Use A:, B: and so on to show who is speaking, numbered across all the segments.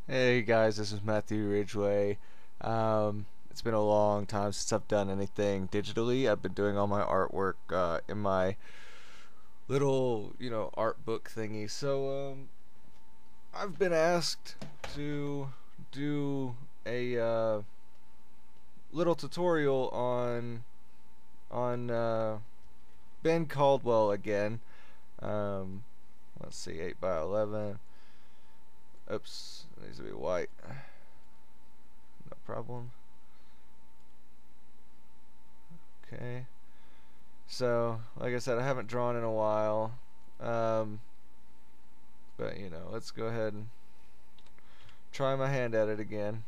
A: Hey guys, this is Matthew Ridgway. It's been a long time since I've done anything digitally. I've been doing all my artwork in my little, art book thingy. So I've been asked to do a little tutorial on Ben Caldwell again. Um, let's see, 8 by 11. Oops, it needs to be white. No problem. Okay. So, like I said, I haven't drawn in a while. Um, but, let's go ahead and try my hand at it again.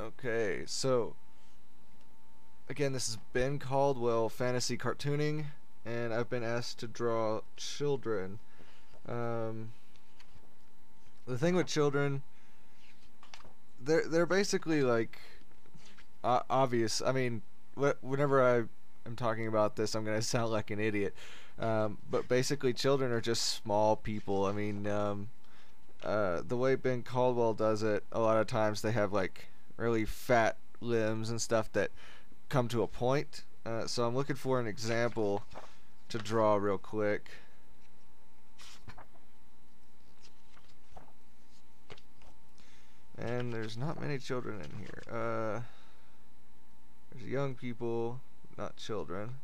A: Okay, so, again, this is Ben Caldwell Fantasy Cartooning, and I've been asked to draw children. The thing with children, they're basically like obvious. I mean, whenever I am talking about this, I'm gonna sound like an idiot. But basically, children are just small people. I mean, the way Ben Caldwell does it, a lot of times they have like really fat limbs and stuff that come to a point. So I'm looking for an example to draw real quick. And there's not many children in here. There's young people, not children.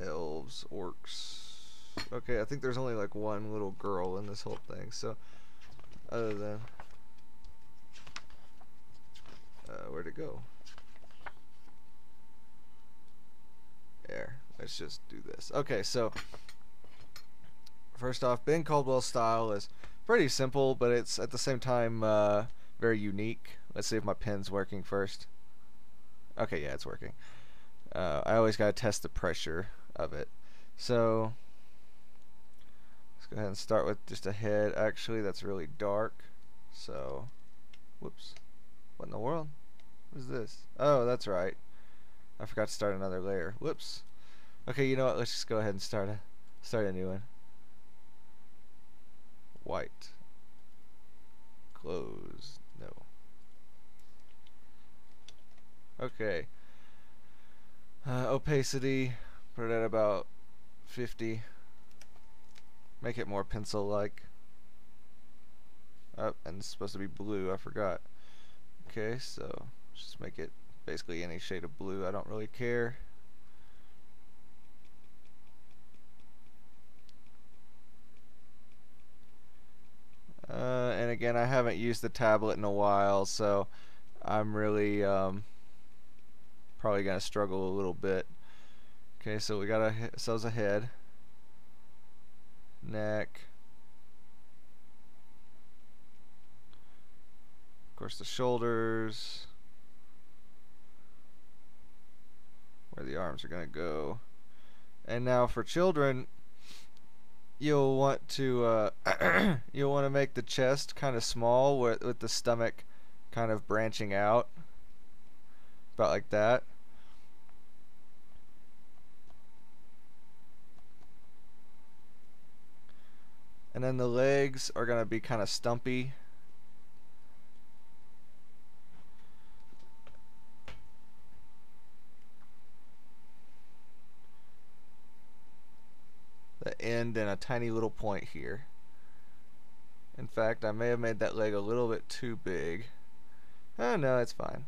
A: Elves, orcs. Okay, I think there's only like one little girl in this whole thing. So, other than where'd it go? There. Let's just do this. Okay, so first off, Ben Caldwell's style is pretty simple, but it's at the same time very unique. Let's see if my pen's working first. Okay, yeah, it's working. I always gotta test the pressure of it. So let's go ahead and start with just a head. Actually, that's really dark. So, whoops. What in the world? What is this? Oh, that's right. I forgot to start another layer. Whoops. Okay, you know what? Let's just go ahead and start a new one. White. Close. No. Okay. Opacity, put it at about 50. Make it more pencil-like. Oh, and it's supposed to be blue, I forgot. Okay, so just make it basically any shade of blue. I don't really care. And again, I haven't used the tablet in a while, so I'm really probably gonna struggle a little bit. Okay, so we got ourselves a head, neck, of course the shoulders, where the arms are gonna go, and now for children, you'll want to you'll want to make the chest kind of small with the stomach kind of branching out, about like that. And then the legs are going to be kind of stumpy. The end and a tiny little point here. In fact, I may have made that leg a little bit too big. Oh no, it's fine.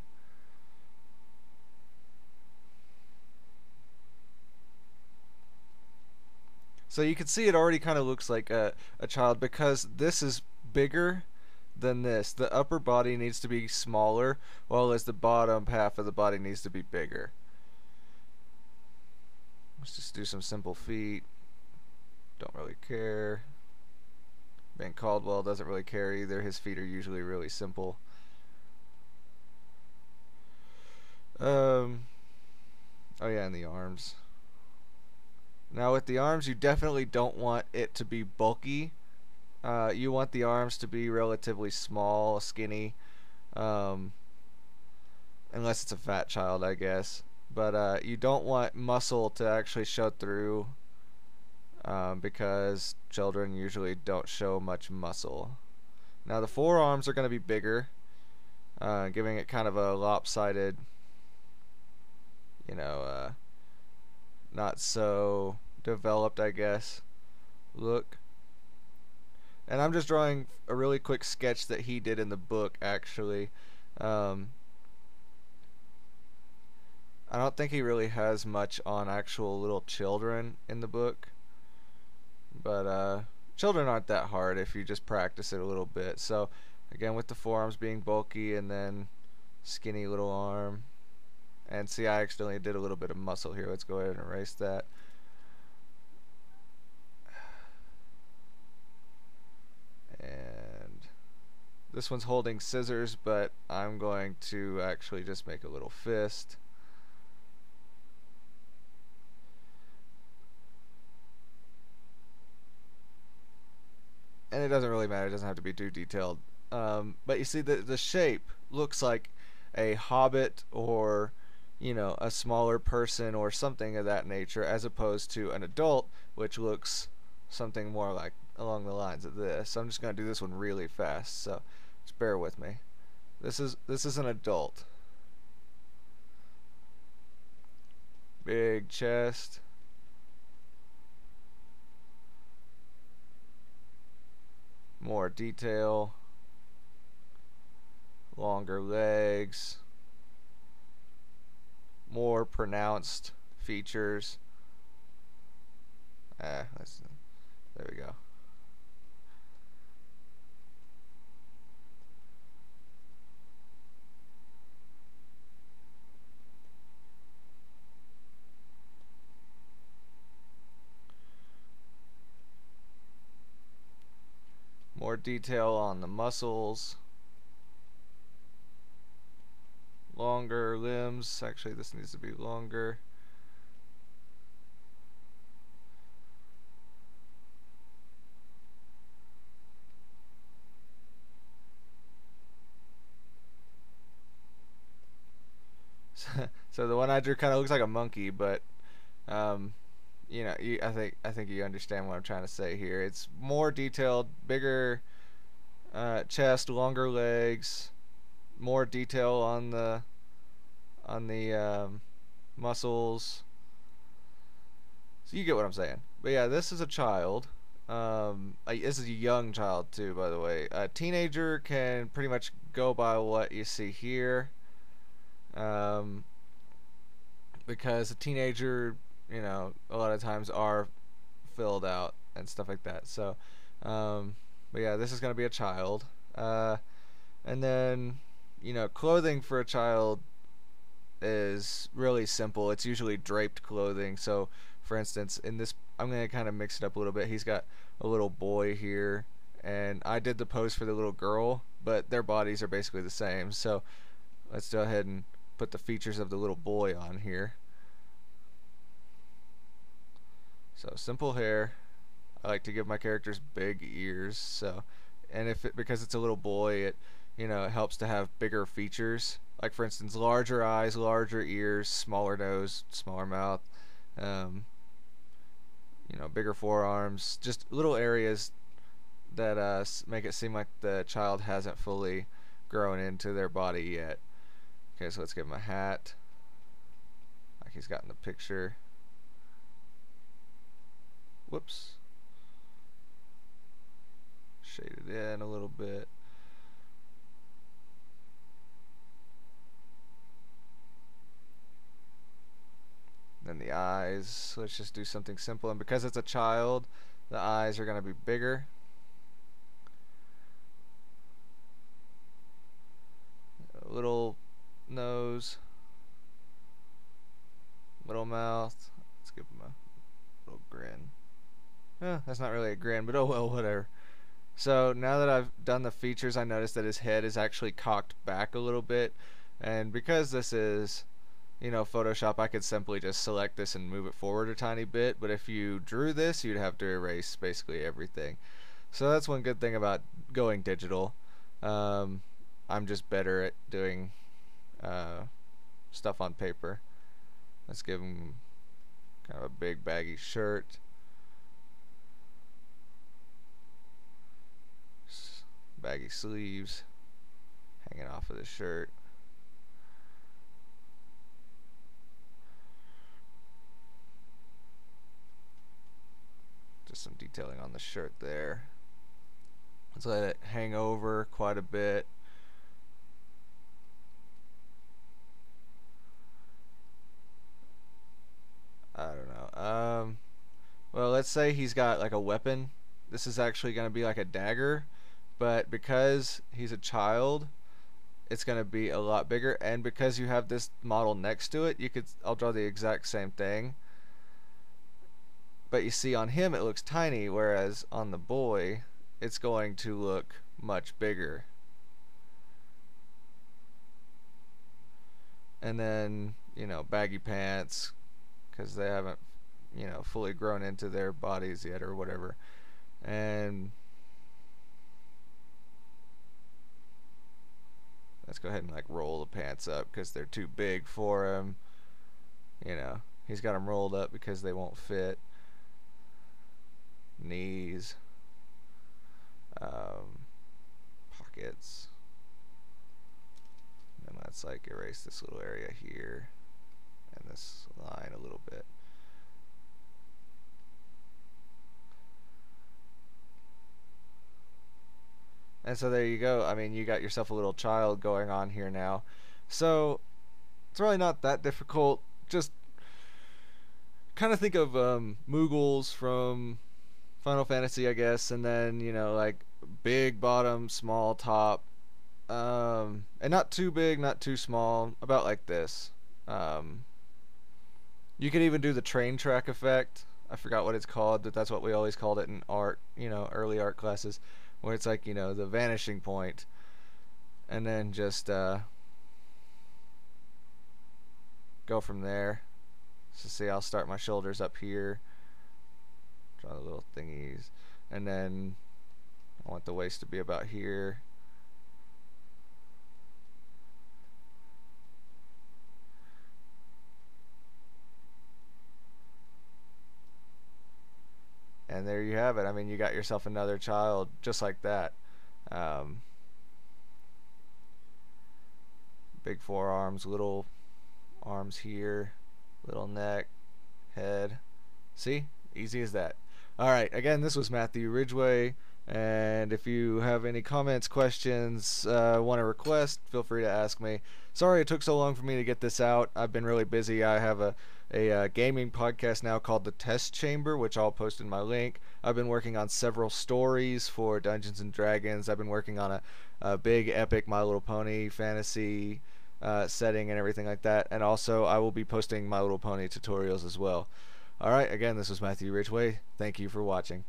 A: So you can see it already kind of looks like a child because this is bigger than this. The upper body needs to be smaller, while as the bottom half of the body needs to be bigger. Let's just do some simple feet. Don't really care. Ben Caldwell doesn't really care either. His feet are usually really simple. Oh yeah, and the arms. Now with the arms, you definitely don't want it to be bulky. You want the arms to be relatively small, skinny, unless it's a fat child, I guess. but you don't want muscle to actually show through, because children usually don't show much muscle. Now the forearms are going to be bigger, giving it kind of a lopsided, you know, not so developed, I guess, look. And I'm just drawing a really quick sketch that he did in the book, actually. Um, I don't think he really has much on actual little children in the book, but children aren't that hard if you just practice it a little bit. So again, with the forearms being bulky and then skinny little arm. And see, I accidentally did a little bit of muscle here. Let's go ahead and erase that. And this one's holding scissors, but I'm going to actually just make a little fist. And it doesn't really matter. It doesn't have to be too detailed. But you see, the shape looks like a hobbit or, you know, a smaller person or something of that nature, as opposed to an adult, which looks something more like along the lines of this. So I'm just going to do this one really fast, so just bear with me. This is an adult. Big chest. More detail. Longer legs. More pronounced features. There we go. More detail on the muscles. Longer limbs. Actually, this needs to be longer. So the one I drew kind of looks like a monkey, but you know, I think you understand what I'm trying to say here. It's more detailed, bigger chest, longer legs, more detail on the muscles. So you get what I'm saying. But yeah, this is a child. This is a young child too, by the way. A teenager can pretty much go by what you see here. Because a teenager, you know, a lot of times are filled out and stuff like that. So, but yeah, this is going to be a child. And then, you know, clothing for a child is really simple. It's usually draped clothing. So, for instance, in this, I'm going to kind of mix it up a little bit. He's got a little boy here, and I did the pose for the little girl, but their bodies are basically the same. So, let's go ahead and put the features of the little boy on here. So simple hair. I like to give my characters big ears. So, and because it's a little boy, it, you know, it helps to have bigger features. Like for instance, larger eyes, larger ears, smaller nose, smaller mouth. You know, bigger forearms. Just little areas that make it seem like the child hasn't fully grown into their body yet. Okay, so let's give him a hat, like he's got in the picture. Whoops. Shade it in a little bit. Then the eyes, let's just do something simple. And because it's a child, the eyes are going to be bigger. A little nose, little mouth. Let's give him a little grin. That's not really a grin, but oh well, whatever. So now that I've done the features, I noticed that his head is actually cocked back a little bit, and because this is, you know, Photoshop, I could simply just select this and move it forward a tiny bit, but if you drew this, you'd have to erase basically everything. So that's one good thing about going digital. I'm just better at doing stuff on paper. Let's give him kind of a big baggy shirt. Baggy sleeves hanging off of the shirt. Just some detailing on the shirt there. Let's let it hang over quite a bit. I don't know. Well, let's say he's got like a weapon. This is actually going to be like a dagger, but because he's a child, it's going to be a lot bigger. And because you have this model next to it, I'll draw the exact same thing. But you see, on him it looks tiny, whereas on the boy, it's going to look much bigger. And then, you know, baggy pants, because they haven't, you know, fully grown into their bodies yet or whatever. And let's go ahead and like roll the pants up because they're too big for him. You know, he's got them rolled up because they won't fit. Knees, pockets, and let's like erase this little area here and this line a little bit. And so there you go. I mean, you got yourself a little child going on here now. So it's really not that difficult. Just kind of think of Moogles from Final Fantasy, I guess, and then, you know, like big bottom, small top, and not too big, not too small, about like this. You could even do the train track effect. I forgot what it's called, but that's what we always called it in art, you know, early art classes, where it's like, you know, the vanishing point, and then just go from there. So see, I'll start my shoulders up here. Draw the little thingies, and then I want the waist to be about here. And there you have it. I mean, you got yourself another child just like that. Big forearms, little arms here, little neck, head. See? Easy as that. Alright, again, this was Matthew Ridgway, and if you have any comments, questions, want to request, feel free to ask me. Sorry it took so long for me to get this out. I've been really busy. I have a gaming podcast now called The Test Chamber, which I'll post in my link. I've been working on several stories for Dungeons and Dragons. I've been working on a big epic My Little Pony fantasy setting and everything like that, and also I will be posting My Little Pony tutorials as well. Alright, again, this was Matthew Ridgway. Thank you for watching.